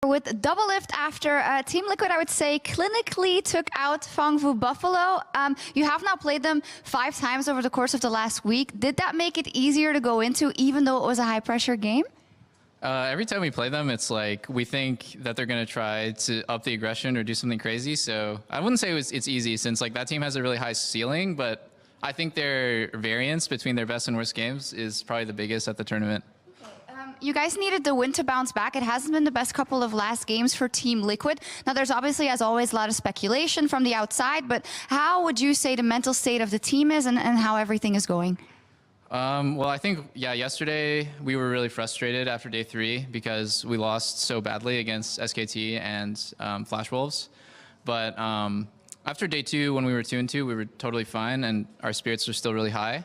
With Doublelift after Team Liquid, I would say, clinically took out Fangwu Buffalo. You have now played them 5 times over the course of the last week. Did that make it easier to go into, even though it was a high-pressure game? Every time we play them, it's like we think that they're going to try to up the aggression or do something crazy. So I wouldn't say it's easy, since like that team has a really high ceiling, but I think their variance between their best and worst games is probably the biggest at the tournament. You guys needed the win to bounce back. It hasn't been the best couple of last games for Team Liquid. Now, there's obviously, as always, a lot of speculation from the outside, but how would you say the mental state of the team is and how everything is going? Well, I think, yeah, yesterday we were really frustrated after day 3 because we lost so badly against SKT and Flash Wolves. But after day 2, when we were 2-2, we were totally fine and our spirits were still really high.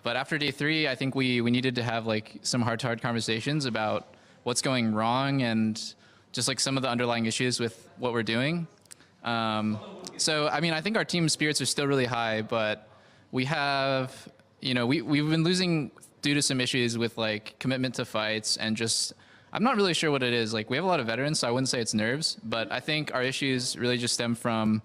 But after day 3, I think we needed to have like some heart-to-heart conversations about what's going wrong and just like some of the underlying issues with what we're doing. So, I mean, I think our team spirits are still really high, but we have, you know, we've been losing due to some issues with like commitment to fights and just, I'm not really sure what it is. Like, we have a lot of veterans, so I wouldn't say it's nerves, but I think our issues really just stem from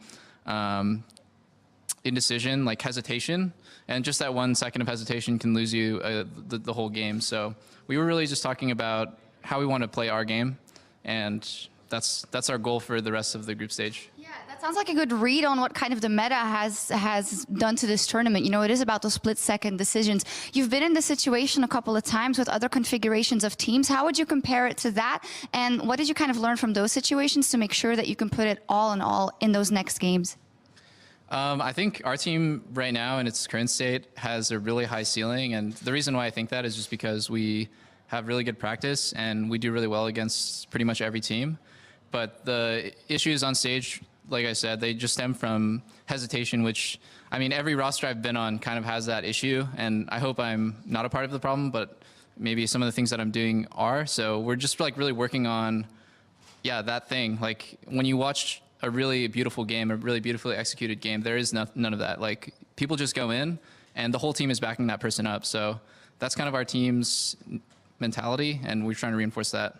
indecision, like hesitation, and just that 1 second of hesitation can lose you the whole game. So we were really just talking about how we want to play our game, and that's our goal for the rest of the group stage. Yeah, that sounds like a good read on what kind of the meta has done to this tournament. You know, it is about those split-second decisions. You've been in this situation a couple of times with other configurations of teams. How would you compare it to that? And what did you kind of learn from those situations to make sure that you can put it all in all in those next games? I think our team right now in its current state has a really high ceiling, and the reason why I think that is just because we have really good practice and we do really well against pretty much every team. But the issues on stage, like I said, they just stem from hesitation, which, I mean, every roster I've been on kind of has that issue, and I hope I'm not a part of the problem, but maybe some of the things that I'm doing are. So we're just like really working on, yeah, that thing. Like when you watch a really beautiful game, a really beautifully executed game, there is none of that. Like, people just go in and the whole team is backing that person up. So that's kind of our team's mentality, and we're trying to reinforce that.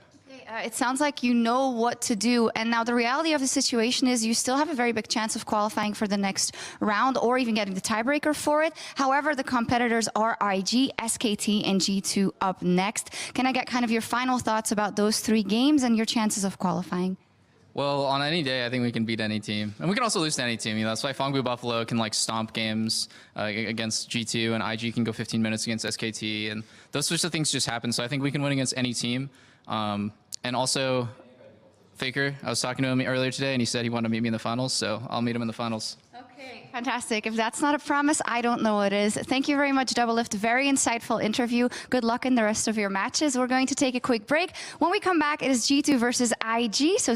It sounds like you know what to do. And now the reality of the situation is you still have a very big chance of qualifying for the next round or even getting the tiebreaker for it. However, the competitors are IG, SKT, and G2 up next. Can I get kind of your final thoughts about those 3 games and your chances of qualifying? Well, on any day, I think we can beat any team. And we can also lose to any team. You know, that's why Fangwu Buffalo can like stomp games against G2, and IG can go 15 minutes against SKT. And those sorts of things just happen. So I think we can win against any team. And also, Faker, I was talking to him earlier today, and he said he wanted to meet me in the finals. So I'll meet him in the finals. Okay, fantastic. If that's not a promise, I don't know what is. Thank you very much, Doublelift. Very insightful interview. Good luck in the rest of your matches. We're going to take a quick break. When we come back, it is G2 versus IG. So